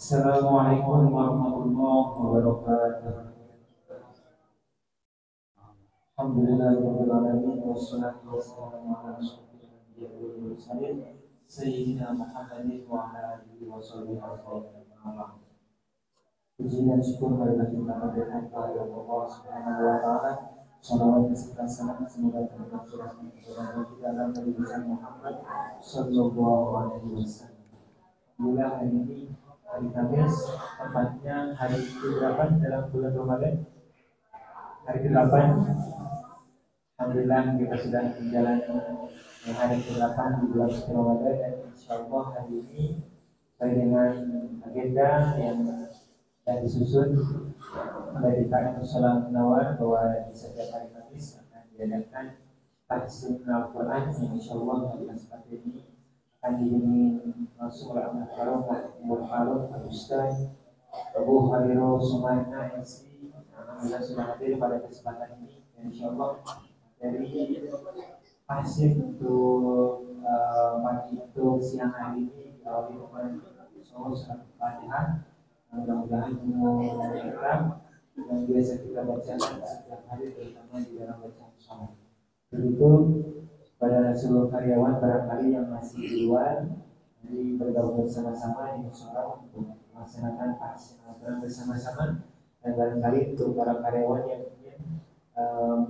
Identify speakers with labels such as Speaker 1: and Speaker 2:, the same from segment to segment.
Speaker 1: Assalamualaikum warahmatullahi wabarakatuh. Alhamdulillahirabbil alamin wassalatu wassalamu ala asyrofil anbiya'i wal mursalin sayyidina Muhammadin wa ala alihi washabihi ajmain. Puji dan syukur marilah kita panjatkan kepada Allah Subhanahu wa taala. Salawat dan salam semoga tercurah kepada kita dan Nabi Muhammad sallallahu alaihi wasallam. Alhamdulillah hari ini hari Kamis, tepatnya hari ke-8 dalam bulan Ramadan. Hari ke-8. Alhamdulillah kita sudah menjalani hari ke-8 di bulan Ramadan, dan insyaallah hari ini sesuai dengan agenda yang disusun dari Pak Salam Nawar bahwa di setiap hari Kamis akan diadakan tahsin Al-Quran yang insyaallah hari Jumat ini akan diiringi langsung oleh Ahmad Farouk, Al-Ustaz Abu Hariroh Sumaina MC. Alhamdulillah sudah hadir pada kesempatan ini, dan insyaallah dari tahsin untuk pagi untuk siang hari ini diawali dengan surat Al-Fatihah. Mudah-mudahan mengucapkan yang biasa kita bacakan setiap hari, terutama di dalam bacaan sholat. Begitu pada seluruh karyawan barangkali yang masih di luar, jadi bergabung bersama-sama di musola untuk melaksanakan tahsin Al-Quran bersama-sama. Dan barangkali untuk para karyawan yang ingin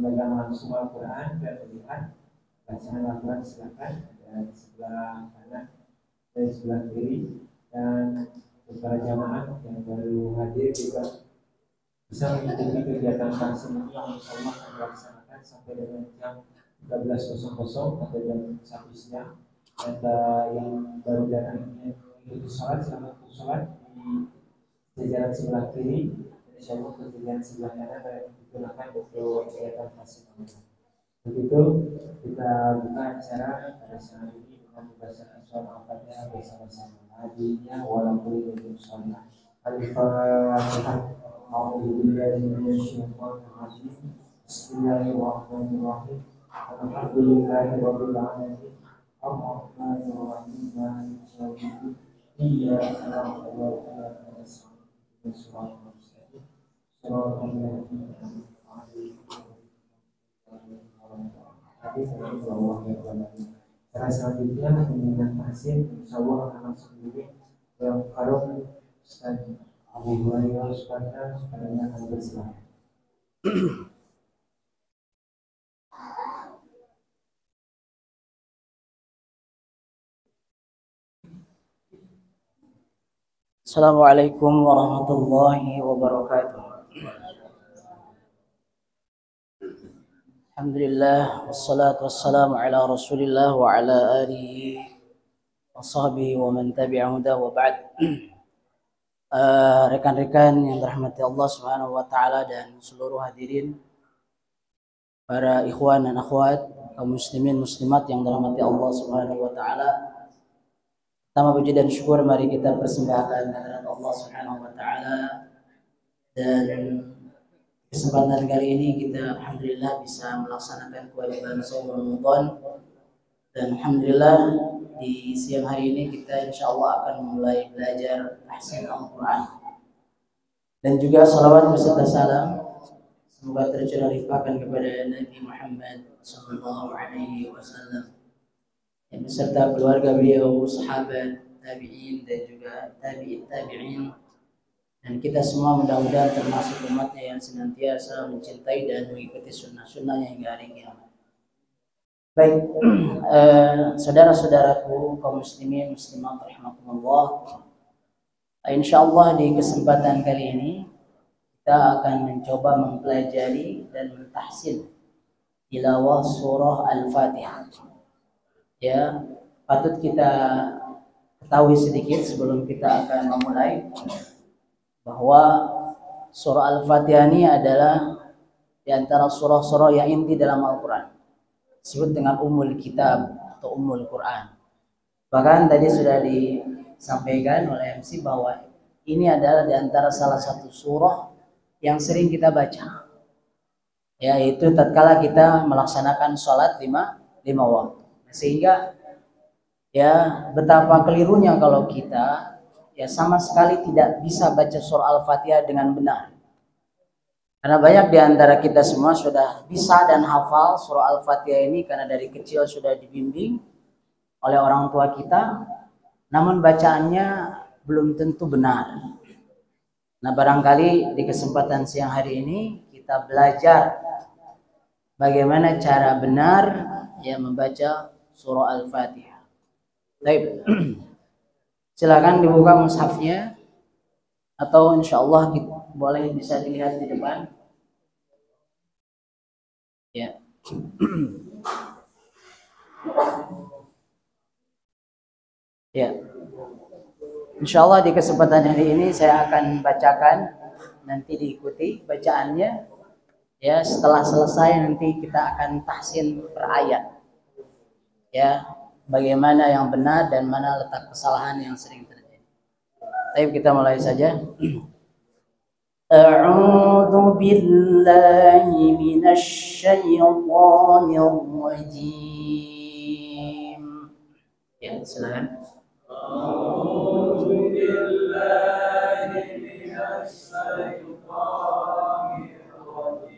Speaker 1: memegang langsung Al-Quran dan melihat bacaan Al-Quran, silakan ada di sebelah kanan dan di sebelah kiri. Dan para jamaah yang baru hadir juga bisa mengikuti kegiatan tahsin ini yang insyaallah akan dilaksanakan sampai dengan jam 13.00 atau jam 1 siang. Dan yang baru datang ingin mengikuti sholat, selamat untuk sholat di jajaran sebelah kiri. Insyaallah kemudian sebelah kanan akan digunakan untuk kegiatan tahsin. Begitu kita buka acara pada saat ini dengan membacakan surah Al-Fatihah bersama-sama. Hadinya walaupun itu sholat Al-Fatihah. A'udzubillahi minasyaitonir rajim. Bismillahirrahmanirrahim. Alhamdulillahirabbil alamin. Ar-Rahmanir Rahim. Maliki yaumiddin. Iyyaka na'budu wa iyyaka nasta'in. Shiratal mustaqim. Shiratal ladzina an'amta 'alaihim. Cara selanjutnya pemilihan tahsin insyaallah akan langsung diberi yang Farouk Ustaz Abu Hurairah supaya akan bersilakan.
Speaker 2: Assalamualaikum warahmatullahi wabarakatuh. Alhamdulillah, wassalatu wassalamu ala rasulillah wa ala alihi wa sahbihi wa man tabi'ahu wa ba'd. Rekan-rekan yang dirahmati Allah Subhanahu wa taala dan seluruh hadirin, para ikhwan dan akhwat, kaum muslimin muslimat yang dirahmati Allah Subhanahu wa taala. Pertama puji dan syukur mari kita persembahkan kehadirat Allah Subhanahu wa taala, dan kesempatan kali ini kita alhamdulillah bisa melaksanakan kewajiban shaum Ramadan. Dan alhamdulillah di siang hari ini kita insyaallah akan mulai belajar tahsin Al-Quran. Dan juga salawat beserta salam semoga tercurah limpahkan kepada Nabi Muhammad sallallahu alaihi wasallam yang beserta keluarga beliau, sahabat, tabi'in dan juga tabi'in, dan kita semua mudah-mudahan termasuk umatnya yang senantiasa mencintai dan mengikuti sunnah-sunnahnya hingga hari kiamat. Baik, saudara-saudaraku kaum muslimin muslimat rahimakumullah, insyaallah di kesempatan kali ini kita akan mencoba mempelajari dan mentahsin tilawah surah Al-Fatihah. Ya, patut kita ketahui sedikit sebelum kita akan memulai bahwa surah Al-Fatihah ini adalah di antara surah-surah yang inti dalam Al-Quran, disebut dengan Ummul Kitab atau Ummul Quran. Bahkan tadi sudah disampaikan oleh MC bahwa ini adalah di antara salah satu surah yang sering kita baca, yaitu tatkala kita melaksanakan sholat lima waktu. Sehingga ya betapa kelirunya kalau kita ya sama sekali tidak bisa baca surah Al-Fatihah dengan benar. Karena banyak di antara kita semua sudah bisa dan hafal surah Al-Fatihah ini karena dari kecil sudah dibimbing oleh orang tua kita, namun bacaannya belum tentu benar. Nah, barangkali di kesempatan siang hari ini kita belajar bagaimana cara benar ya membaca surah Al-Fatihah. Baik. Silakan dibuka mushafnya atau insyaallah boleh bisa dilihat di depan. Ya. Ya. Insyaallah di kesempatan hari ini saya akan bacakan, nanti diikuti bacaannya. Ya, setelah selesai nanti kita akan tahsin per ayat. Ya, bagaimana yang benar dan mana letak kesalahan yang sering terjadi. Baik, kita mulai saja. A'udzu billahi minasy syaithanir rajim. Ya, silakan. A'udzu billahi minasy syaithanir rajim.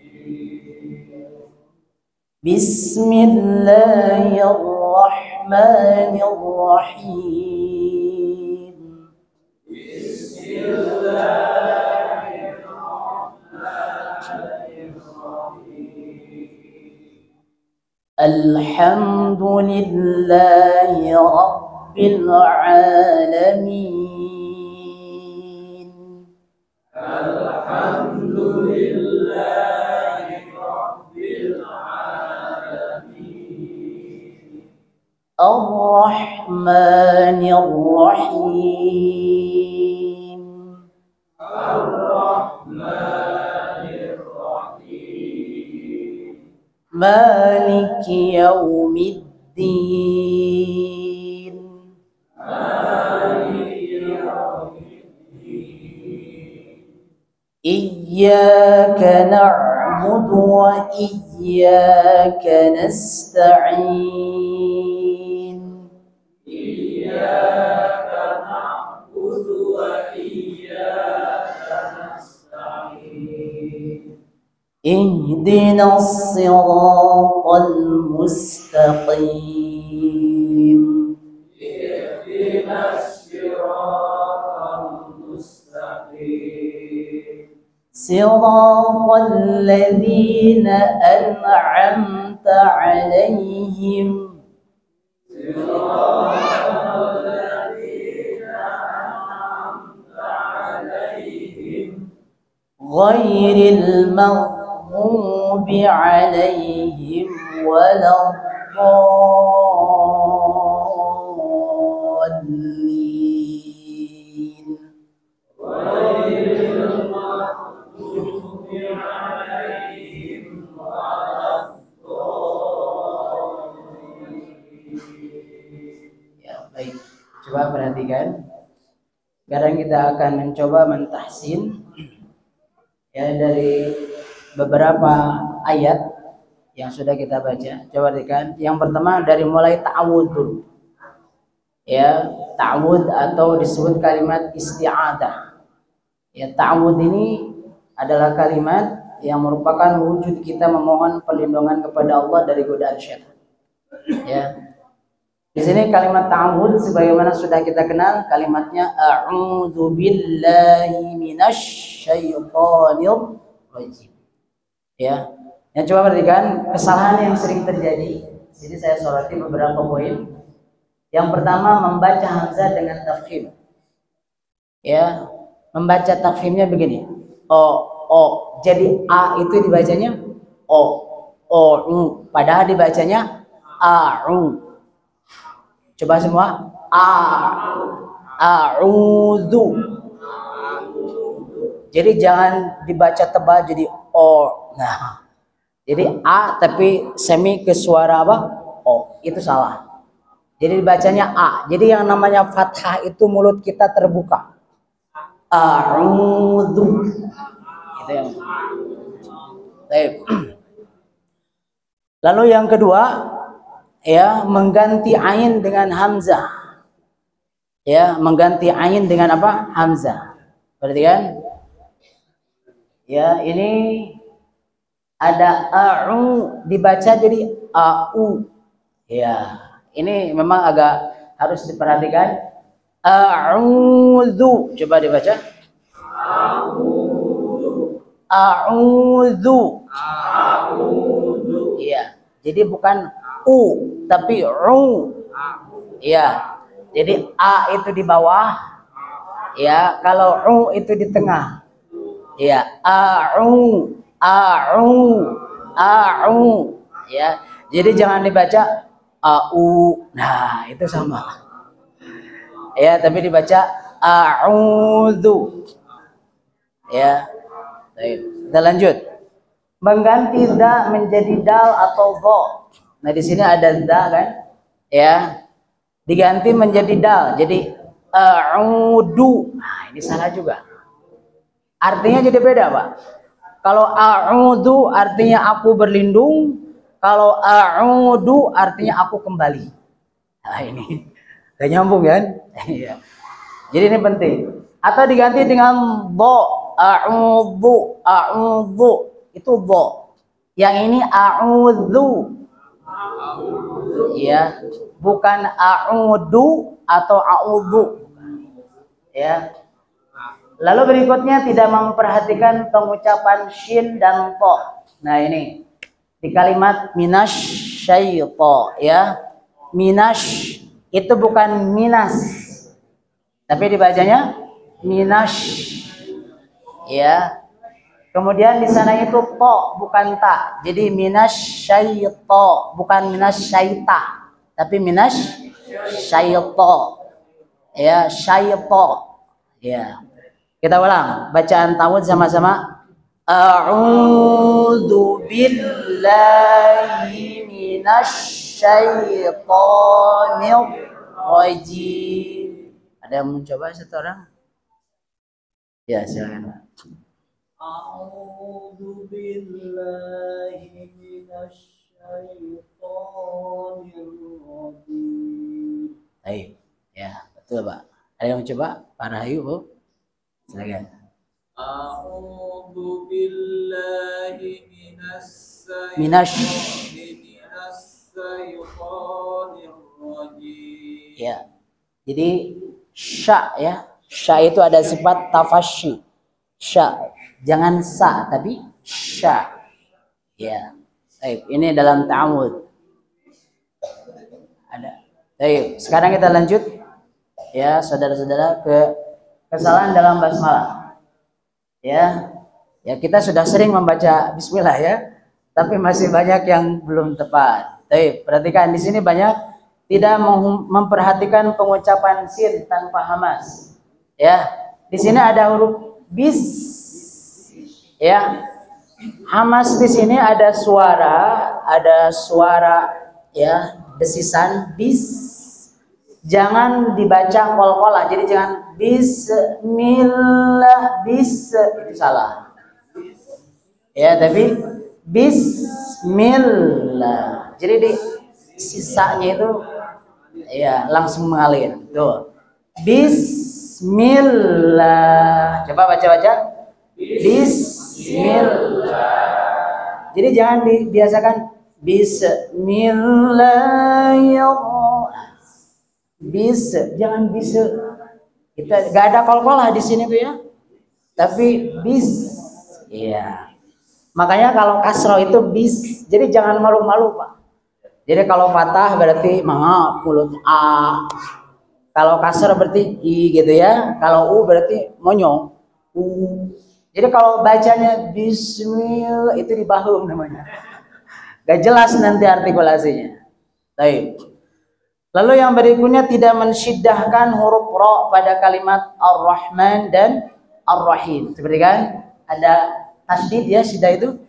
Speaker 2: Bismillahirrahmanirrahim. Alhamdulillahi rabbil alamin. Alhamdulillahi rabbil alamin. Ar-Rahmanir Rahim. Ar-Rahmanir Rahim. Maliki yaumiddin. Maliki yaumiddin. Iyyaka na'budu wa iyyaka nasta'in. Iyyaka na'budu wa iyyaka nasta'in. Ihdinas siratal mustaqim. Ihdinas siratal mustaqim. Siratal ladzina an'amta 'alaihim. Siratal ladzina an'amta 'alaihim. Ghairil maghdubi 'alaihim waladdallin. Ghairil maghdubi 'alaihim waladdallin. Ya, baik. Coba perhatikan. Sekarang kita akan mencoba mentahsin ya dari beberapa ayat yang sudah kita baca. Coba perhatikan. Yang pertama dari mulai ta'awudz dulu. Ya, ta'awudz atau disebut kalimat isti'adah. Ya, ta'awudz ini adalah kalimat yang merupakan wujud kita memohon perlindungan kepada Allah dari godaan syaitan. Ya. Di sini kalimat ta'awudz sebagaimana sudah kita kenal, kalimatnya a'udzu billahi minasy syaithanir rajim. Ya. Yang coba perhatikan kesalahan yang sering terjadi. Di sini saya soroti beberapa poin. Yang pertama membaca hamzah dengan tafkhim. Ya, membaca tafkhimnya begini. O. Jadi a itu dibacanya o, padahal dibacanya a'u. Coba semua. A'udzu. Jadi jangan dibaca tebal jadi o. Nah, jadi a tapi semi ke suara apa? O. Itu salah. Jadi dibacanya a. Jadi yang namanya fathah itu mulut kita terbuka. A'udzu. Itu yang. Baik. Lalu yang kedua, ya, mengganti ain dengan hamzah. Ya, mengganti ain dengan apa? Hamzah. Berarti kan? Ya, ini ada a'u dibaca jadi a'u. Ya, ini memang agak harus diperhatikan. A'udzu. Coba dibaca. A'udzu. Iya. Jadi bukan u tapi ru. Iya. Jadi a itu di bawah. Ya, kalau u itu di tengah. Ya, a'u, a'u, a'u. Ya. Jadi jangan dibaca au. Nah, itu sama. Ya, tapi dibaca a'udzu. Ya. Baik. Kita lanjut. Mengganti da menjadi dal atau dha. Nah, di sini ada da kan? Ya. Diganti menjadi dal. Jadi a'udu. Nah, ini salah juga. Artinya jadi beda, Pak. Kalau a'udu artinya aku berlindung, kalau a'udu artinya aku kembali. Nah, ini gak nyambung kan? Iya. Jadi ini penting. Atau diganti dengan dha, a'udzu, a'udzu. Itu dha. Yang ini a'udzu. Ya, bukan a'udu atau a'udzu. Ya. Lalu berikutnya tidak memperhatikan pengucapan shin dan to. Nah, ini di kalimat minasyaiton, ya. Minash itu bukan minas, tapi dibacanya minash, ya. Kemudian di sana itu to bukan ta, jadi minasyaiton bukan minasyaita, tapi minasyaiton, ya, syaiton, ya. Kita ulang bacaan tawud sama-sama. A'udzu billahi minasyaitonir rajim. Ada yang mencoba satu orang? Ya, silakan. A'udzu billahi minasyaitonir rajim. Baik, ya, betul, Pak. Ada yang mencoba? Pak Rahayu, Bu? Silakan.
Speaker 3: A'udzu billahi minasyaitonir rajim.
Speaker 2: Ya. Jadi sya, ya. Sya itu ada sifat tafasyi. Sya. Jangan sa tapi sya. Ya. Baik, ini dalam ta'awud. Ada. Baik, sekarang kita lanjut ya, saudara-saudara, ke kesalahan dalam basmalah. Ya. Ya, kita sudah sering membaca bismillah ya, tapi masih banyak yang belum tepat. Baik, perhatikan di sini banyak tidak memperhatikan pengucapan sin tanpa hamas. Ya. Di sini ada huruf bis. Ya. Hamas di sini ada suara ya, desisan bis. Jangan dibaca qol-qolah. Jadi jangan bismillah, bis itu salah. Ya, tapi bismillah. Jadi di sisanya itu ya langsung mengalir. Tuh. Bismillah. Coba baca-baca. Bismillah. Jadi jangan dibiasakan bismillahirrahmanirrahim. Jangan bisa. Kita gak ada qol-qolah di sini tuh ya. Tapi bis. Iya. Makanya kalau kasroh itu bis. Jadi jangan malu-malu, Pak. Jadi kalau fathah berarti mulut a. Kalau kasroh berarti i gitu ya. Kalau u berarti monyong. U. Jadi kalau bacanya bismillah itu dibahum namanya. Gak jelas nanti artikulasinya. Baik. Lalu yang berikutnya tidak mensyiddahkan huruf ra pada kalimat Ar-Rahman dan Ar-Rahim. Seperti kan ada tasydid ya, syiddah itu.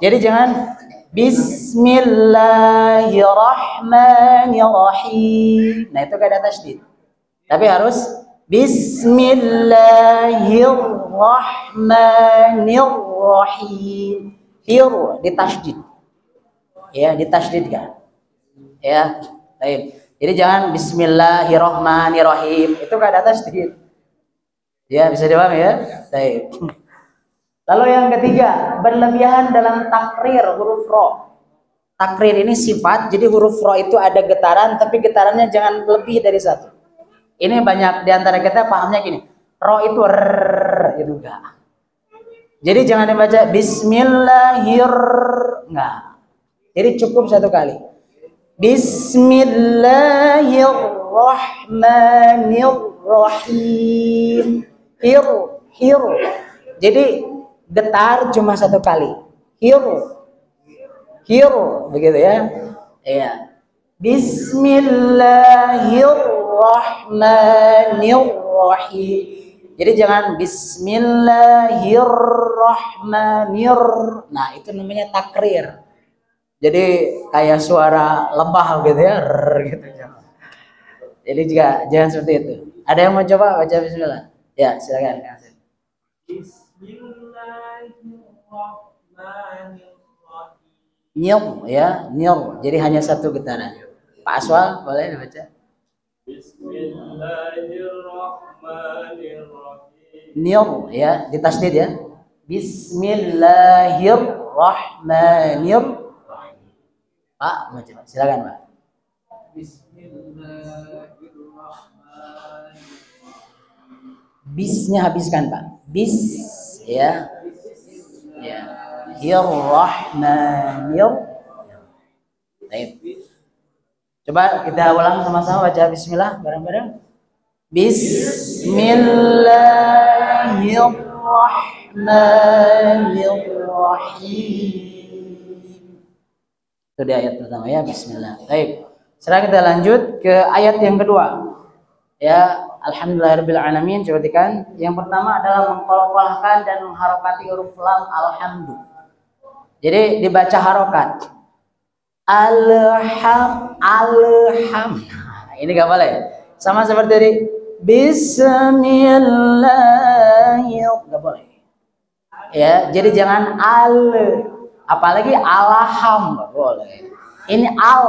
Speaker 2: Jadi jangan Bismillahirrahmanirrahim. Nah, itu gak ada tasydid. Tapi harus Bismillahirrahmanirrahim. Hir ditasydid. Ya, ditasydidkan. Ya, baik. Jadi jangan Bismillahirrahmanirrahim. Itu nggak ada tasdid. Ya, bisa dipahami ya? Baik. Lalu yang ketiga, berlebihan dalam takrir huruf ro. Takrir ini sifat, jadi huruf ro itu ada getaran, tapi getarannya jangan lebih dari satu. Ini banyak diantara kita pahamnya gini, ro itu rrrr, itu enggak. Jadi jangan dibaca Bismillahir, enggak. Jadi cukup satu kali. Bismillahirrahmanirrahim. Hir. Jadi getar cuma satu kali. Hir, begitu ya. Iya. Bismillahirrahmanirrahim. Jadi jangan Bismillahirrahmanirrahim. Nah, itu namanya takrir. Jadi kayak suara lebah gitu ya, gitu. Jadi juga jangan seperti itu. Ada yang mau coba baca Bismillah? Ya, silakan.
Speaker 3: Bismillahirrahmanirrahim.
Speaker 2: Ya, jadi hanya satu getaran. Pak Aswal boleh dibaca?
Speaker 3: Bismillahirrahmanirrahim.
Speaker 2: Ya, ditasdid ya. Bismillahirrahmanirrahim. Pak, mau coba? Silakan, Pak.
Speaker 3: Bismillahirrahmanirrahim.
Speaker 2: Bisnya habiskan, Pak. Bis, ya. Ya. Hirrahmanir. Baik. Coba kita ulang sama-sama baca bismillah bareng-bareng. Bismillahirrahmanirrahim. Itu di ayat pertama ya, bismillah. Baik. Sekarang kita lanjut ke ayat yang kedua. Ya, alhamdulillahirabbil alamin. Coba tekan. Yang pertama adalah mengkolkolahkan dan mengharokati huruf lam alhamdu. Jadi dibaca harokat. Alham. Ini enggak boleh. Sama seperti tadi. Bismillahirrahmanirrahim. Enggak boleh. Ya, jadi jangan apalagi alham enggak boleh. Ini al.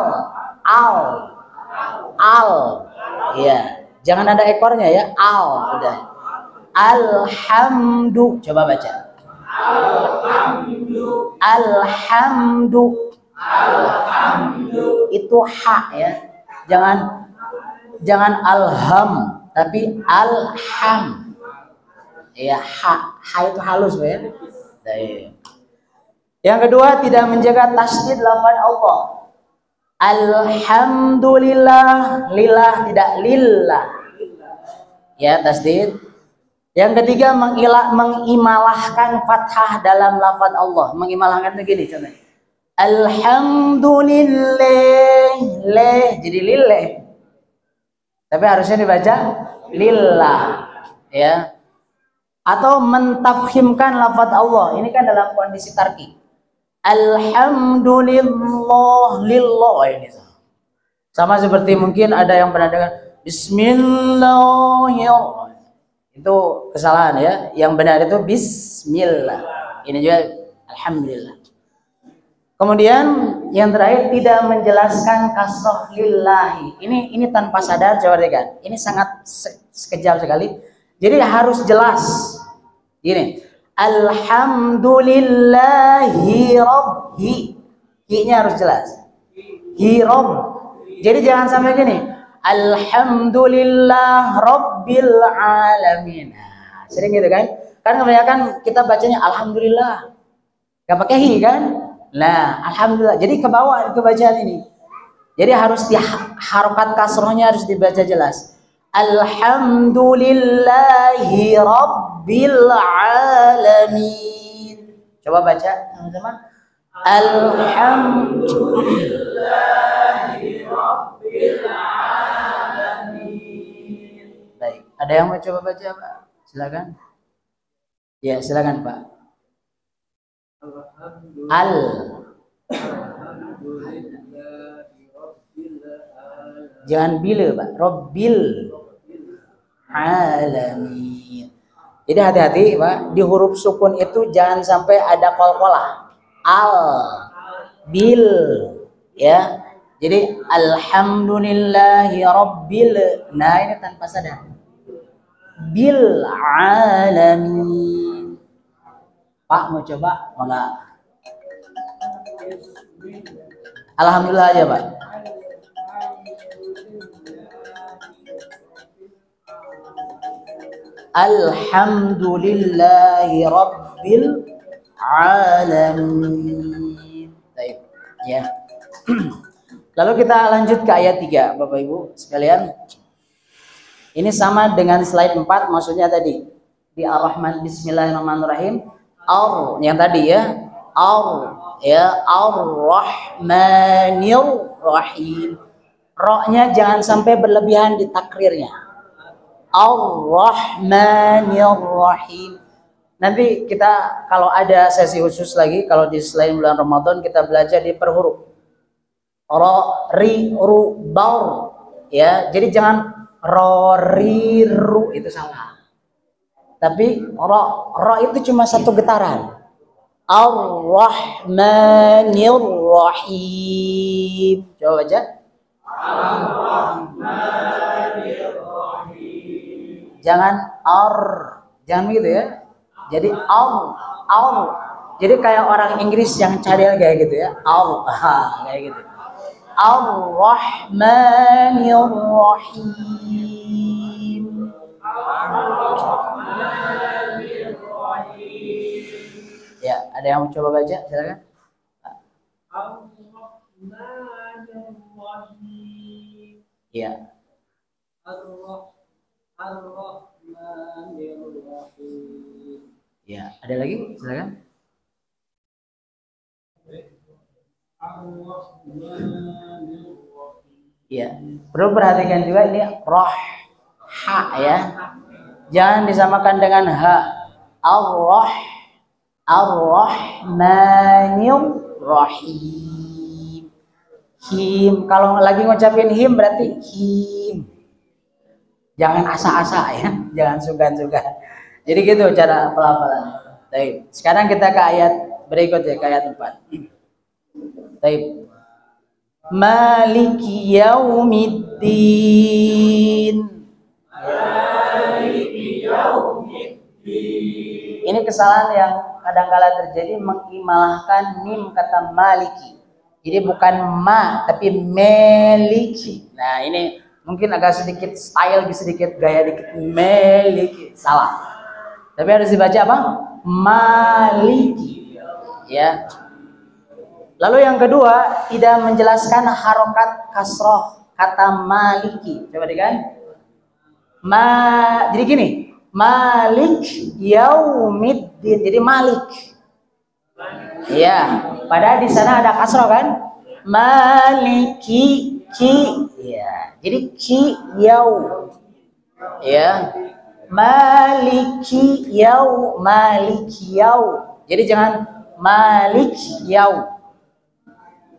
Speaker 2: Ya, jangan ada ekornya ya. Udah. Alhamdu. Coba baca. Alhamdu. Itu ha ya. Jangan alham, tapi alham. Ya, ha itu halus ya. Yang kedua, tidak menjaga tasdid lafaz Allah. Alhamdulillah, lillah tidak lillah. Ya, tasdid. Yang ketiga, mengimalahkan fathah dalam lafaz Allah. Mengimalahkan itu gini contohnya. Alhamdulillah, jadi lillah. Tapi harusnya dibaca lillah, ya. Atau mentafkhimkan lafaz Allah. Ini kan dalam kondisi tarki. Alhamdulillah, lillah ini. Sama seperti mungkin ada yang pernah dengar Bismillahirrahmanirrahim. Itu kesalahan ya. Yang benar itu Bismillah. Ini juga Alhamdulillah. Kemudian yang terakhir tidak menjelaskan kasroh lillahi. Ini tanpa sadar, coba lihat. Ini sangat sekejap sekali. Jadi harus jelas. Gini, alhamdulillahi rabbi. Hi-nya harus jelas. Hi rabb. Jadi jangan sampai gini. Alhamdulillah rabbil alamin. Nah, sering gitu kan? Kan kebanyakan kita bacanya alhamdulillah. Gak pakai hi kan? Nah, alhamdulillah. Jadi ke bawah ke bacaan ini. Jadi harus di harokat kasrohnya harus dibaca jelas. Alhamdulillahi rabbil alamin. Coba baca sama-sama. Alhamdulillahi rabbil alamin. Baik, ada yang mau coba baca, Pak? Silakan. Ya, silakan, Pak. Jangan bila, Pak. Rabbil alamin. Jadi hati-hati, Pak. Di huruf sukun itu jangan sampai ada qalqalah. Bil, ya. Jadi alhamdulillahi rabbil. Nah, ini tanpa sadar. Bil alamin. Pak mau coba? Enggak. Alhamdulillah aja, Pak. Alhamdulillahi rabbil alamin. Baik, ya. Lalu kita lanjut ke ayat 3, Bapak Ibu sekalian. Ini sama dengan slide 4, maksudnya tadi di Ar-Rahman, Bismillahirrahmanirrahim. Yang tadi ya. Ar-Rahmanir Rahim. Ro-nya jangan sampai berlebihan di takrirnya. Ar-Rahmanir Rahim. Nanti kita kalau ada sesi khusus lagi, kalau di selain bulan Ramadan kita belajar di per huruf. Ro, ri, ru, baur. Ya, jadi jangan ro, ri, ru, itu salah. Tapi ro itu cuma satu getaran. Ar-Rahmanir Rahim. Coba baca. Ar-Rahmanir Rahim. Jangan jangan begitu ya. Jadi jadi kayak orang Inggris yang cadel kayak gitu ya. Kayak gitu. Ar-Rahmanir Rahim. Ar-Rahmanir Rahim. Ya, ada yang mau coba baca? Silakan. Ar-Rahmanir Rahim. Ya. Ar-Rahmanir Rahim. Ya, ada lagi? Silakan. Ya, perlu perhatikan juga ini roh, ha ya. Jangan disamakan dengan ha. Ar-Rahmanir Rahim. Him, kalau lagi ngucapin him berarti him. Jangan asa-asa ya, jangan sungkan-sungkan. Jadi gitu cara pelafalan. Baik, sekarang kita ke ayat berikut ya, ke ayat 4. Baik. Maliki yaumiddin. Maliki yaumiddin. Ini kesalahan yang kadang-kala terjadi, mengimalahkan mim kata maliki. Jadi bukan ma tapi meliki. Nah, ini mungkin agak sedikit style, sedikit gaya dikit, meliki. Salah. Tapi harus dibaca apa? Maliki. Ya. Lalu yang kedua, tidak menjelaskan harokat kasroh kata maliki. Coba kan? Jadi gini, Malik yaumiddin. Jadi Malik. Ya, padahal di sana ada kasroh kan? Maliki ki. Ya, jadi ki yau. Ya. Maliki yau, maliki yau. Jadi jangan malik yau.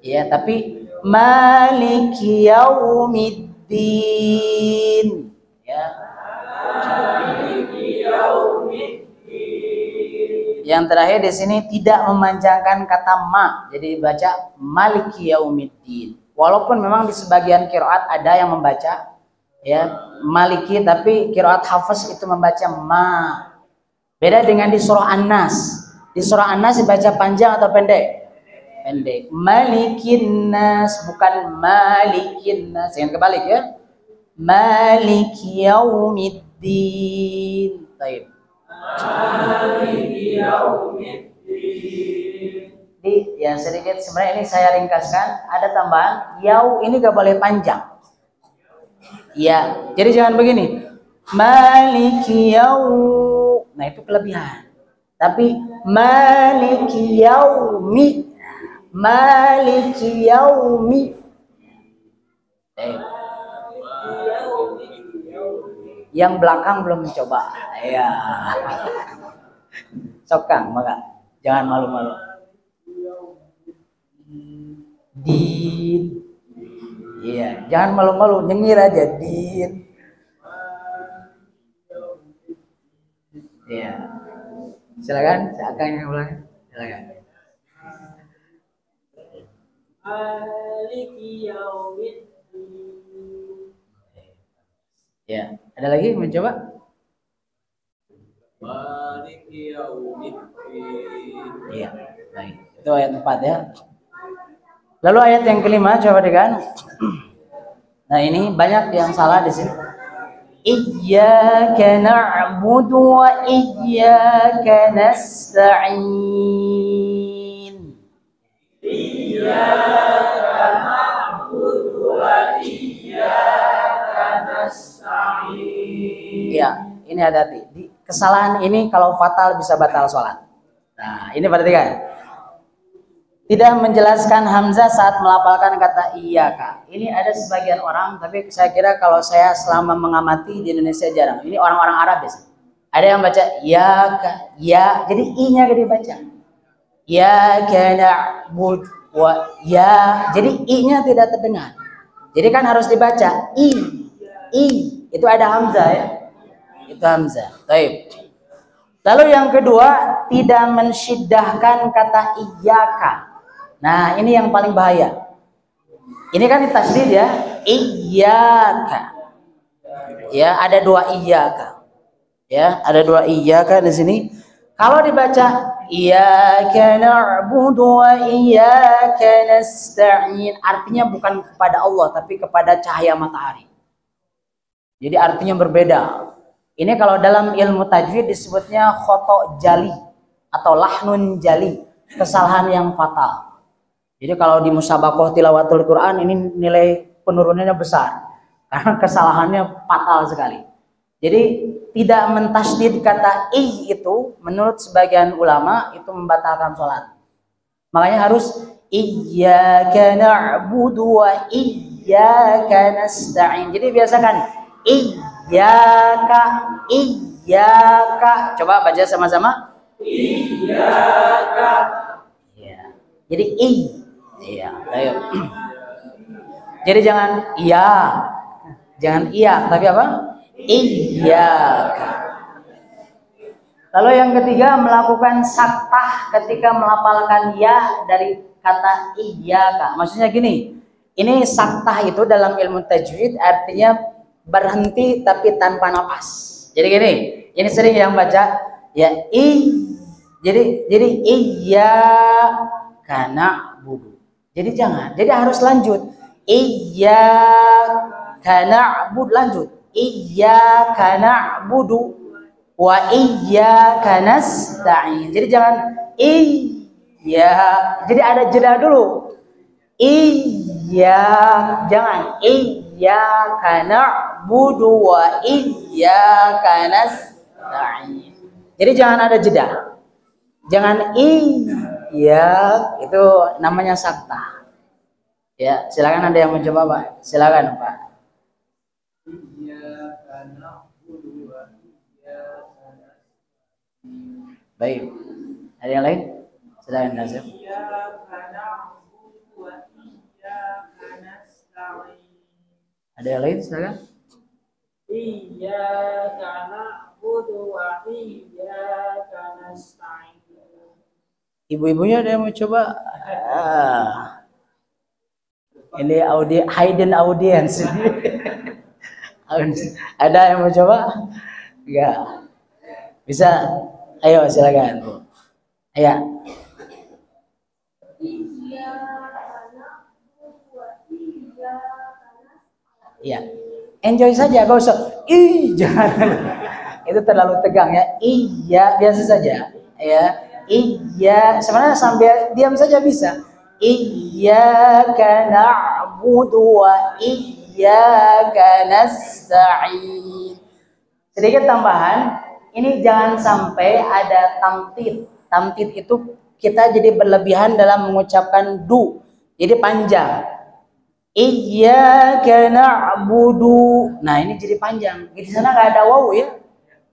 Speaker 2: Ya, tapi maliki yaumiddin. Ya. Maliki yaumiddin. Yang terakhir di sini tidak memanjangkan kata ma, jadi baca maliki yaumiddin. Walaupun memang di sebagian qiraat ada yang membaca ya maliki, tapi qiraat hafaz itu membaca ma. Beda dengan di surah An-Nas. Di surah An-Nas dibaca panjang atau pendek? Pendek. Malikin nas, bukan malikin nas. Jangan kebalik ya. Maliki yaumiddin. Baik. Maliki yaumiddin. Ya sedikit sebenarnya ini saya ringkaskan. Ada tambahan. Yau ini gak boleh panjang. Ya. Jadi jangan begini. Maliki yau. Nah itu kelebihan. Tapi maliki yaumi. Maliki yaumi. Yang belakang belum mencoba. Ya. Sokang, maka jangan malu-malu. Din. Iya, jangan malu-malu, nyengir aja din. Iya. Silakan, akan yang ulang. Silakan.
Speaker 1: Maliki yaumiddin.
Speaker 2: Ya, ada lagi mencoba?
Speaker 1: Maliki yaumiddin.
Speaker 2: Iya, baik. Itu ayat 4 ya. Lalu ayat yang kelima coba dengan. Nah, ini banyak yang salah di sini. Iyyaka na'budu wa iyyaka nasta'in.
Speaker 1: Iyyaka na'budu wa iyyaka nasta'in.
Speaker 2: Ya, ini hati-hati. Kesalahan ini kalau fatal bisa batal sholat. Nah, ini perhatikan. Tidak menjelaskan hamzah saat melafalkan kata iyyaka. Ini ada sebagian orang, tapi saya kira kalau saya selama mengamati di Indonesia jarang. Ini orang-orang Arab biasa. Ada yang baca iyyaka, ya, jadi i-nya gak dibaca. Iyyaka na'budu wa ya, jadi i-nya tidak terdengar. Jadi kan harus dibaca i. Itu ada hamzah ya. Itu hamzah. Baik. Lalu yang kedua, tidak mensyiddahkan kata iyyaka. Nah, ini yang paling bahaya. Ini kan ditasydid ya, iyyaka. Ya, ada dua iyyaka. Ya, ada dua iyyaka di sini. Kalau dibaca iyyaka na'budu wa iyyaka nasta'in, artinya bukan kepada Allah tapi kepada cahaya matahari. Jadi artinya berbeda. Ini kalau dalam ilmu tajwid disebutnya khoto jali atau lahnun jali, kesalahan yang fatal. Jadi kalau di musabakoh tilawatul Quran ini nilai penurunannya besar karena kesalahannya fatal sekali. Jadi tidak mentasydid kata i itu menurut sebagian ulama itu membatalkan sholat. Makanya harus iyyaka na'budu wa iyyaka nasta'in. Jadi biasakan iyyaka. Coba baca sama-sama. Iyyaka. Ya. Jadi i. Iya, ayo. Jadi jangan iya. Jangan iya, tapi apa? Iyyaka. Lalu yang ketiga, melakukan saktah ketika melafalkan ya dari kata iyyaka. Maksudnya gini, ini saktah itu dalam ilmu tajwid artinya berhenti tapi tanpa nafas. Jadi gini, ini sering yang baca ya jadi iyyaka na'budu. Jadi jangan, jadi harus lanjut. Iyyaka na'budu, lanjut. Iyyaka na'budu wa iyyaka nasta'in. Jadi jangan jadi ada jeda dulu. Jangan iyyaka na'budu wa iyyaka nasta'in. Jadi jangan ada jeda. Jangan itu namanya sakta. Ya, silakan ada yang mencoba, Pak. Silakan, Pak. Baik. Ada yang lain? Silakan, Nasir. Ada yang lain? Silakan.
Speaker 1: Iyyaka na'budu wa iyyaka nasta'in.
Speaker 2: Ibu-ibunya ada yang mau coba? Ini hidden audience. Ada yang mau coba? Enggak. Bisa? Ayo silakan, Bu. Ayo. Iya. Enjoy saja, gak usah. Jangan. Itu terlalu tegang ya. Iya, biasa saja. Ya. Iya, sebenarnya sambil diam saja bisa. Iyyaka na'budu wa iyyaka nasta'in. Sedikit tambahan, ini jangan sampai ada tamtid. Tamtid itu kita jadi berlebihan dalam mengucapkan du. Jadi panjang. Iyyaka na'budu. Nah, ini jadi panjang. Di sana nggak ada waw ya.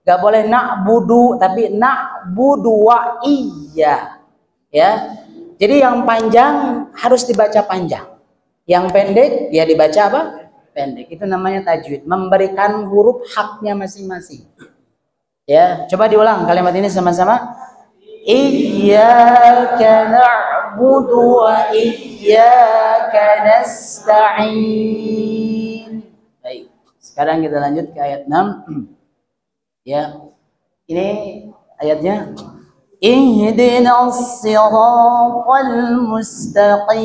Speaker 2: Gak boleh na'budu, tapi na'budu wa iya. Ya. Jadi yang panjang harus dibaca panjang. Yang pendek ya dibaca apa? Pendek. Itu namanya tajwid, memberikan huruf haknya masing-masing. Ya, coba diulang kalimat ini sama-sama. Iyyaka na'budu na'budu wa iyyaka nasta'in. Baik, sekarang kita lanjut ke ayat 6. Ya, ini ayatnya. Ihdinas siratal mustaqim.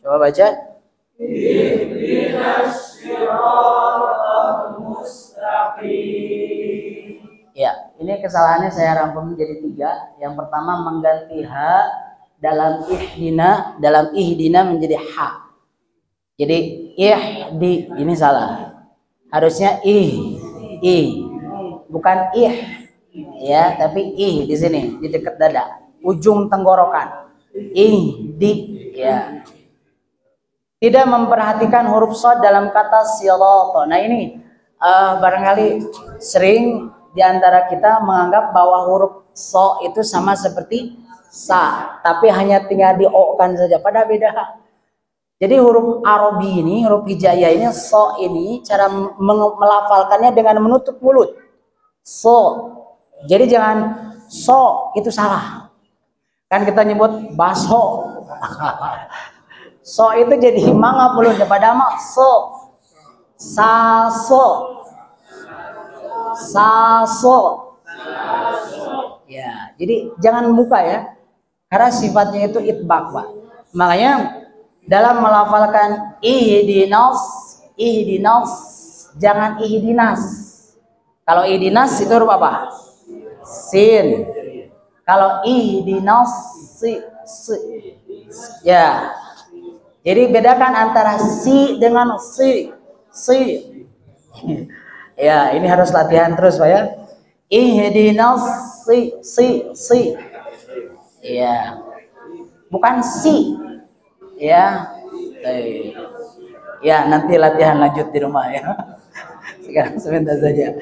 Speaker 2: Coba baca. Ihdinas siratal mustaqim. Ya, ini kesalahannya saya rangkum menjadi 3. Yang pertama mengganti ha dalam ihdina menjadi ha. Jadi ihdi ini salah. Harusnya bukan ya, tapi di sini di dekat dada, ujung tenggorokan. Ya. Tidak memperhatikan huruf shad dalam kata sirata. Nah, ini barangkali sering di antara kita menganggap bahwa huruf so itu sama seperti sa, tapi hanya tinggal di-o-kan saja, padahal beda. Jadi huruf Arabi ini, huruf hijaiyah ini, so ini cara melafalkannya dengan menutup mulut. So. Jadi jangan so itu salah. Kan kita nyebut baso. So itu jadi manga mulutnya, padahal mah so. Saso. Ya, jadi jangan buka ya. Karena sifatnya itu itbaq, Pak. Makanya dalam melafalkan ihdinas jangan ihdinas. Kalau ihdinas itu huruf apa? Sin. Kalau ihdinas si. Ya. Jadi bedakan antara si dengan si. Ya, ini harus latihan terus, Pak ya. Ihdinas si. Ya. Bukan si. Ya. Ya, nanti latihan lanjut di rumah ya. Sekarang sebentar saja.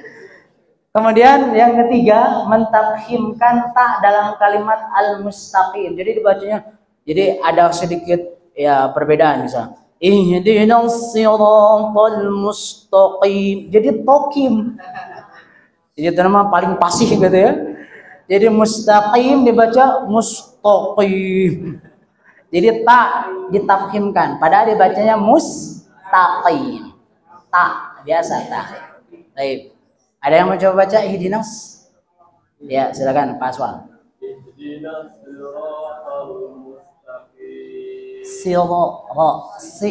Speaker 2: Kemudian yang ketiga, mentafhimkan ta dalam kalimat al-mustaqim. Jadi dibacanya, jadi ada sedikit ya perbedaan, misal ihdinas siratal mustaqim. Jadi tokim. Jadi itu nama paling pasih gitu ya. Jadi mustaqim dibaca mustaqim. Jadi ta ditafhimkan, padahal dibacanya mustaqim. Ta biasa ta. Baik. Ada yang mau coba baca ihdinas? Ya, silakan Pak Aswal. Ihdinas siratal mustaqim. Si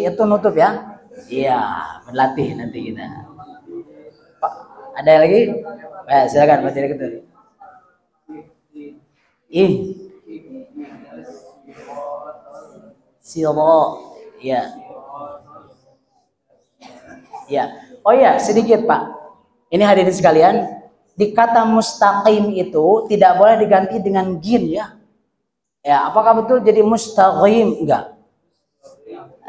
Speaker 2: itu nutup ya? Iya, berlatih nanti kita. Pak, ada lagi? Ya, silakan baca itu. Ya. Ya. Oh ya, sedikit Pak. Ini hadirin sekalian, di kata mustaqim itu tidak boleh diganti dengan gin ya. Ya, apakah betul jadi mustaqim? Enggak.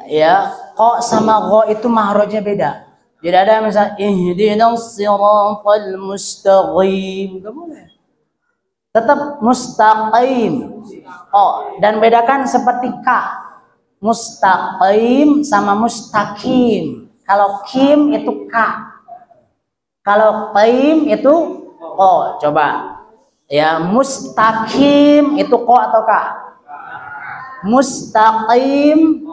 Speaker 2: Ya, kok sama go itu mahrojnya beda. Jadi ada misalnya ihdinas siratal mustaqim, enggak boleh. Tetap mustaqim. Oh, dan bedakan seperti ka. Mustaqim sama mustaqim. Kalau kim itu ka. Kalau qaim itu coba. Ya, mustaqim itu ko atau ka? Mustaqim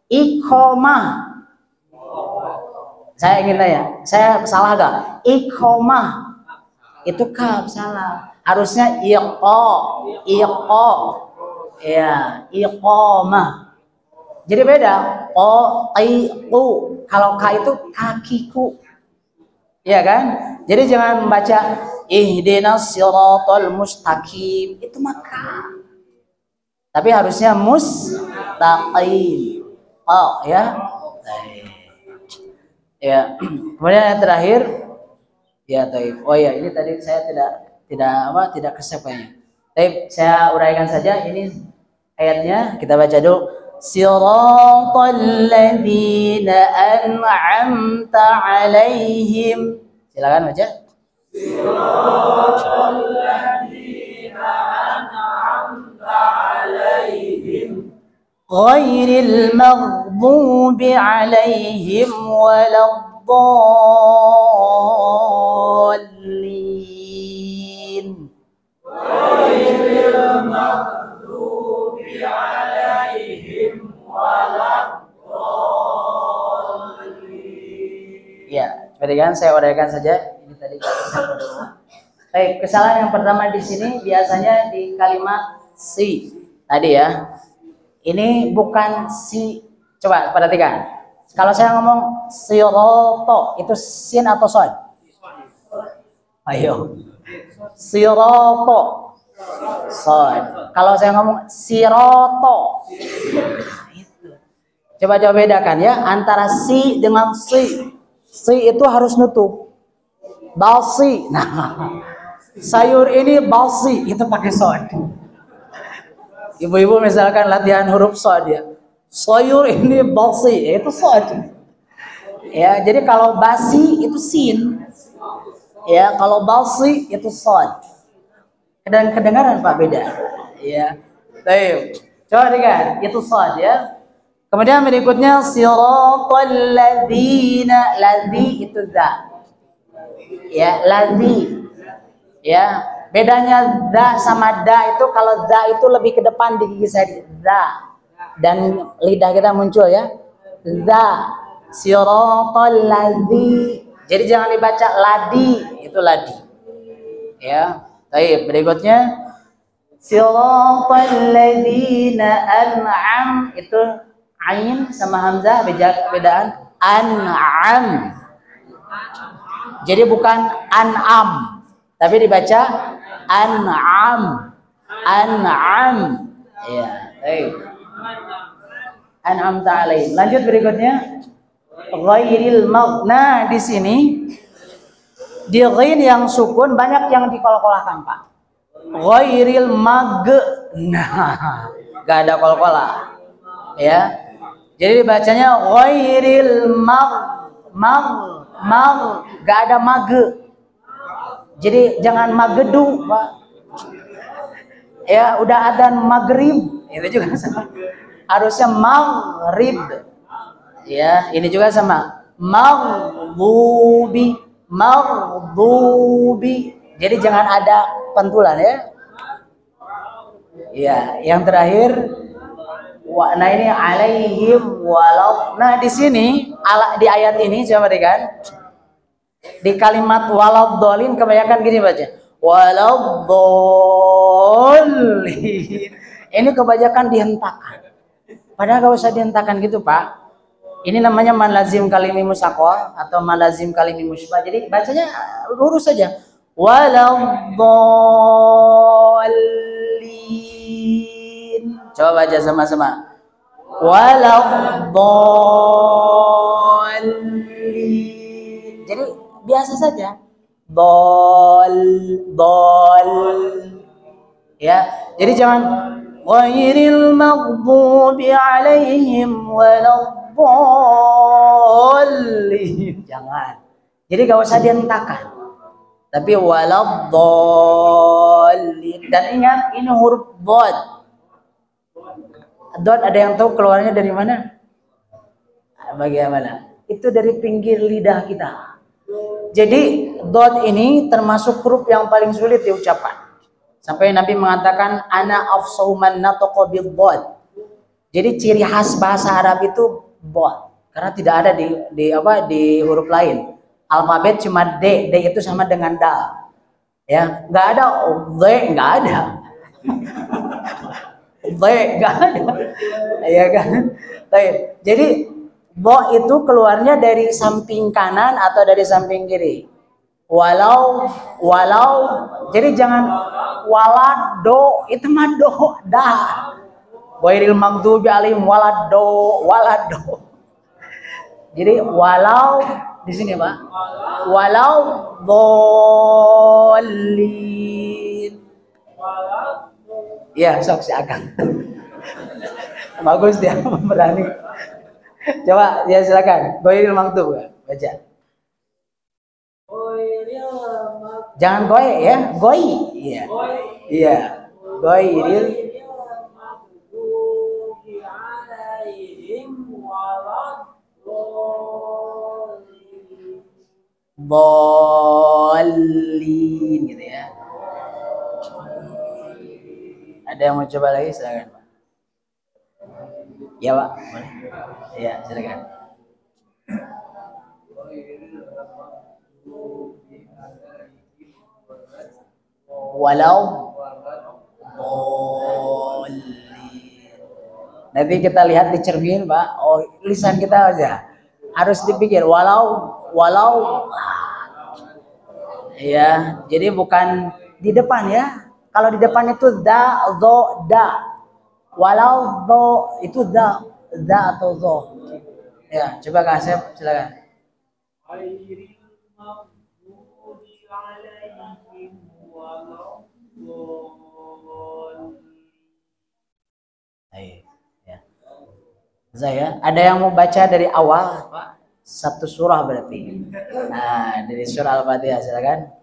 Speaker 2: iqamah. Saya ingin tanya, saya salah gak? Iqamah itu ka, salah. Harusnya iqa. Ya, iqamah. Jadi beda. Qaiqu. Kalau ka itu kakiku. Iya kan? Jadi jangan membaca ihdinas siratal mustaqim, itu maka. Tapi harusnya mustaqim. Oh ya. Ya. Kemudian yang terakhir ya taib. Oh ya, ini tadi saya tidak kesep kayaknya. Taib, saya uraikan saja ini ayatnya, kita baca dulu. Siratal ladzina an'amta 'alaihim. Silakan baca. Siratal ladzina an'amta 'alaihim ghairil maghdubi 'alaihim waladdallin. Ghairil maghdubi Perhatikan, saya uraikan saja. Ini tadi. Baik, kesalahan yang pertama di sini biasanya di kalimat si tadi ya. Ini bukan si. Coba perhatikan. Kalau saya ngomong siroto, itu sin atau sod? Ayo. Siroto. Sod. Kalau saya ngomong siroto. Itu. Coba bedakan ya antara si dengan si. Si itu harus nutup. Balsi. Nah, sayur ini balsi, itu pakai sod. Ibu-ibu misalkan latihan huruf sod ya. Sayur ini balsi, itu sod. Ya, jadi kalau basi itu sin. Ya, kalau balsi itu sod. Dan kedengaran Pak beda. Ya. Baik. Coba lihat, itu sod ya. Kemudian berikutnya siratal ladzina, ladzi itu za. Ya, ladzi. Ya, bedanya da sama da itu, kalau da itu lebih ke depan di gigi saya, da. Dan lidah kita muncul ya. Da. Siratal ladzi. Jadi jangan dibaca ladi, itu ladi. Ya. Baik, berikutnya siratal ladzina an'am, itu ain sama hamzah bedaan an'am. Jadi bukan an'am, tapi dibaca an'am. An'am. Ya, baik. An'am ta'alaihim. Lanjut berikutnya. Ghairil maghna, di sini di ghain yang sukun banyak yang dikol-kolahkan, Pak. Ghairil maghna. Enggak ada kol-kolah. Ya. Jadi dibacanya ghairil gak ada mage. Jadi jangan magedu, Pak. Ya, udah adzan maghrib, itu juga sama. Harusnya maghrib. Ya, ini juga sama. Maghdubi. Jadi jangan ada pentulan ya. Ya, yang terakhir nah ini alaihim walau. Nah di sini di ayat ini coba perhatikan, di kalimat waladhdallin kebanyakan gini baca waladhdallin. Ini kebanyakan dihentakan. Padahal gak usah dihentakan gitu Pak. Ini namanya man lazim kalimi musaqqa atau man lazim kalimi musybah. Jadi bacanya lurus saja. Waladhdallin. Coba baca sama-sama. Waladhdallin. Jadi biasa saja. Dol. Ya. Jadi jangan ghairil maghdubi alaihim waladhdallin. Jangan. Jadi gak usah dihentakan. Tapi waladhdallin. Dan ingat ini huruf dhad. Dot ada yang tahu keluarnya dari mana? Bagaimana? Itu dari pinggir lidah kita. Jadi dot ini termasuk huruf yang paling sulit diucapkan. Sampai Nabi mengatakan ana afsahu man nataqa bid-dad. Jadi ciri khas bahasa Arab itu dot. Karena tidak ada di huruf lain. Alfabet cuma D itu sama dengan dal. Ya, enggak ada D, enggak ada. Baik, enggak ada. Ya kan? Baik. Jadi bo itu keluarnya dari samping kanan atau dari samping kiri. Walau jadi jangan walado, itu mah do dah. Ghairil maghdubi alaihim walado. Jadi walau di sini Pak. Walau dhalin. Ya, sok si Akang. Bagus dia berani. Coba ya silakan. Ghairil maghdub baca. Jangan goy ya, goy. Iya. Iya. Ghairil maghdubi alaihim waladdallin gitu ya. Ada yang mau coba lagi? Silakan Pak. Ya Pak, boleh. Ya silakan. Walau boleh. Nanti kita lihat di cermin, Pak. Oh, lisan kita aja harus dipikir walau ya. Jadi bukan di depan ya. Kalau di depan itu da, do, da. Walau do itu da atau do. Ya, coba Kak Asep, silakan. Ya. Saya, ada yang mau baca dari awal? Satu surah berarti. Nah, dari surah Al-Fatihah silakan.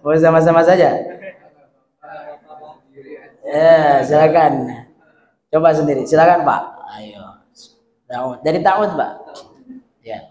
Speaker 2: Mau sama-sama saja? Ya, silakan. Coba sendiri, silakan Pak. Ayo. Dari ta'awud, Pak. Ya.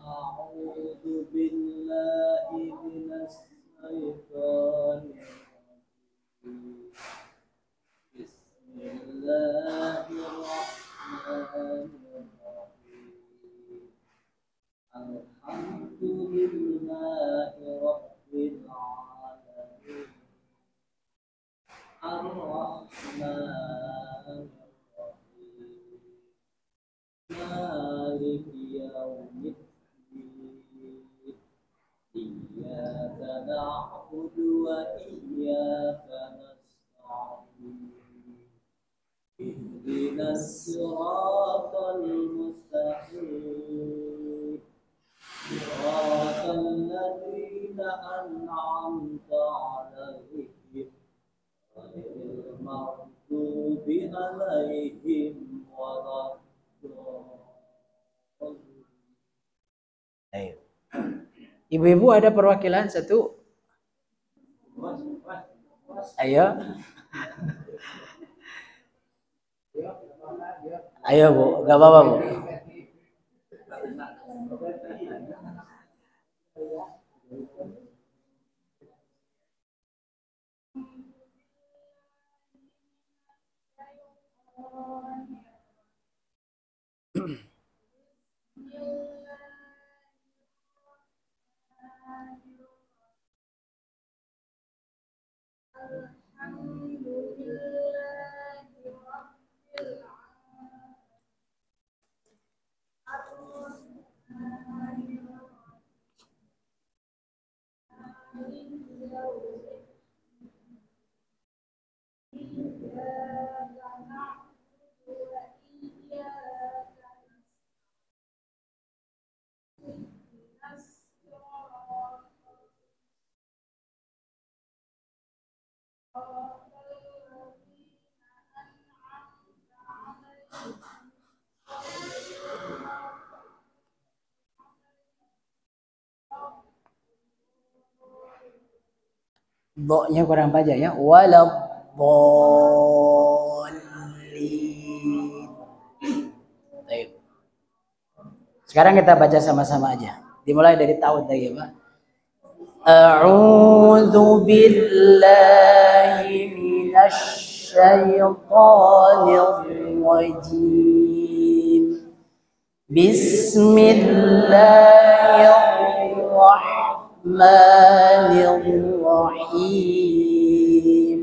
Speaker 2: Ibu-ibu ada perwakilan satu? Ayo. Ayo Bu, gak apa-apa Bu. Bo-nya kurang panjang ya. Waladdallin. Baik. Sekarang kita baca sama-sama aja. Dimulai dari ta'awudz lagi, Pak. A'udzu billahi minasy syaithanir rajim. Bismillahirrahmanirrahim.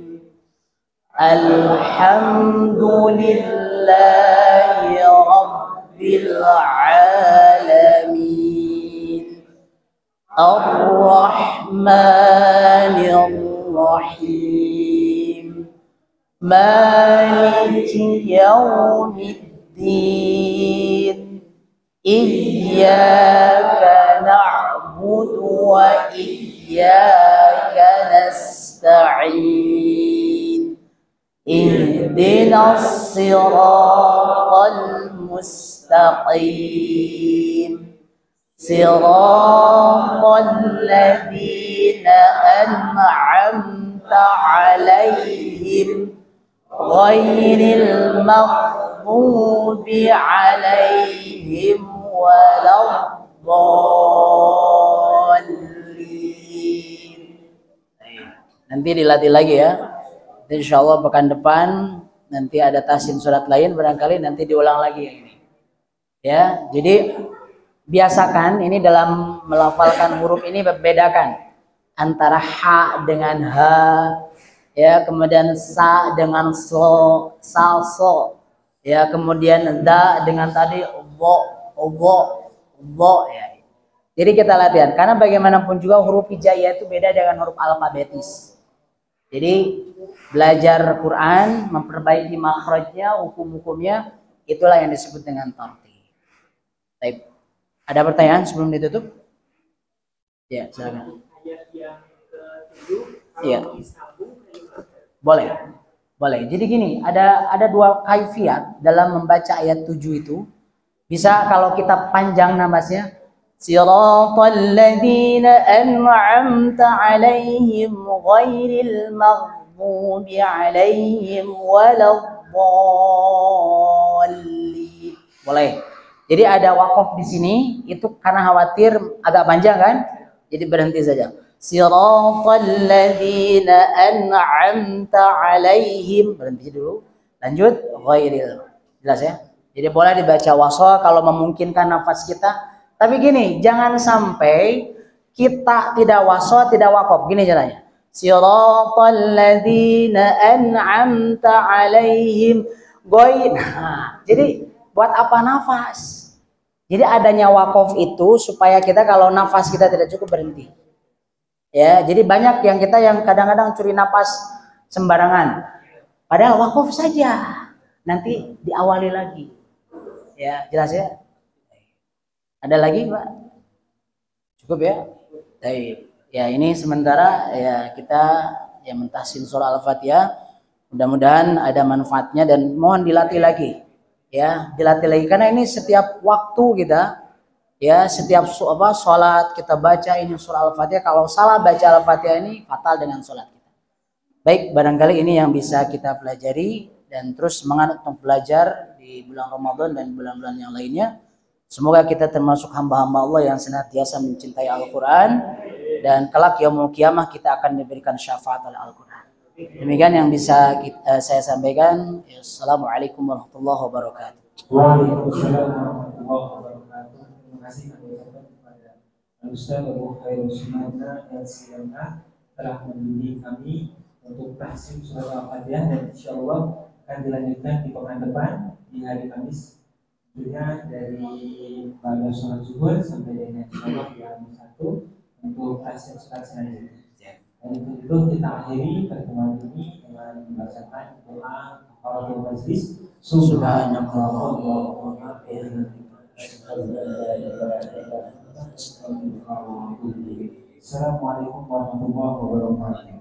Speaker 2: Alhamdulillahi rabbil alamin. Ar-Rahmanir-Rahim. Maliki yaumiddin. Iyyaka na'budu wa iyyaka nasta'in. Ihdinas siratal mustaqim. Siratal ladzina an'amta 'alaihim ghairil maghdubi 'alaihim waladdallin. Nanti dilatih lagi ya. Insyaallah pekan depan nanti ada tahsin surat lain, barangkali nanti diulang lagi yang ini. Ya, jadi biasakan ini dalam melafalkan huruf ini bedakan antara ha dengan ha, ya, kemudian sa dengan so, sal so, ya, kemudian da dengan tadi wo, ya. Jadi kita latihan karena bagaimanapun juga huruf hijaiyah itu beda dengan huruf alfabetis. Jadi belajar Quran, memperbaiki makhrajnya, hukum-hukumnya, itulah yang disebut dengan tartil. Baik. Ada pertanyaan sebelum ditutup? Ya, silakan.
Speaker 4: Ayat yang ke-7
Speaker 2: Iya.
Speaker 4: kalau disambung
Speaker 2: Boleh. Boleh. Jadi gini, ada dua kaifiat dalam membaca ayat 7 itu. Bisa kalau kita panjang namanya Siratal ladzina an'amta 'alaihim ghairil maghdubi 'alaihim waladdallin. Boleh. Jadi ada wakaf di sini itu karena khawatir agak panjang kan? Jadi berhenti saja. Siratal ladzina an'amta 'alaihim, berhenti dulu. Lanjut ghairil. Jelas ya? Jadi boleh dibaca wasol kalau memungkinkan nafas kita. Tapi gini, jangan sampai kita tidak wasol, tidak wakaf. Gini caranya. Siratal ladzina an'amta 'alaihim ghair. Nah, jadi buat apa nafas? Jadi adanya wakaf itu supaya kita kalau nafas kita tidak cukup berhenti. Ya, jadi banyak yang kita yang kadang-kadang curi nafas sembarangan. Padahal wakaf saja. Nanti diawali lagi. Ya, jelas ya? Ada lagi, Pak? Cukup ya? Baik. Ya, ini sementara ya kita yang mentahsin surah Al-Fatihah. Mudah-mudahan ada manfaatnya dan mohon dilatih lagi. Ya, dilatih lagi karena ini setiap waktu kita ya, setiap sholat kita baca ini surah Al-Fatihah. Kalau salah baca Al-Fatihah ini fatal dengan sholat kita. Baik, barangkali ini yang bisa kita pelajari dan terus semangat untuk belajar di bulan Ramadan dan bulan-bulan yang lainnya. Semoga kita termasuk hamba-hamba Allah yang senantiasa mencintai Al-Quran dan kelak yaumul qiyamah kita akan diberikan syafaat oleh Al-Quran. Demikian yang bisa saya sampaikan. Assalamualaikum warahmatullahi wabarakatuh.
Speaker 1: Waalaikumsalam warahmatullahi wabarakatuh. Terima kasih kami ucapkan kepada Ustaz Abu Khairul Sunana dan Siyana telah membimbing kami untuk tahsin surah Al-Fatihah dan insyaallah akan dilanjutkan di pekan depan di hari Kamis. Tentunya dari pada sholat zuhur sampai dengan insyaallah di hari 1 untuk tahsin surah selanjutnya. Dan untuk itu kita akhiri pertemuan ini dengan membacakan doa kafaratul majlis. Subhanallah wa bihamdihi. Assalamualaikum warahmatullahi wabarakatuh.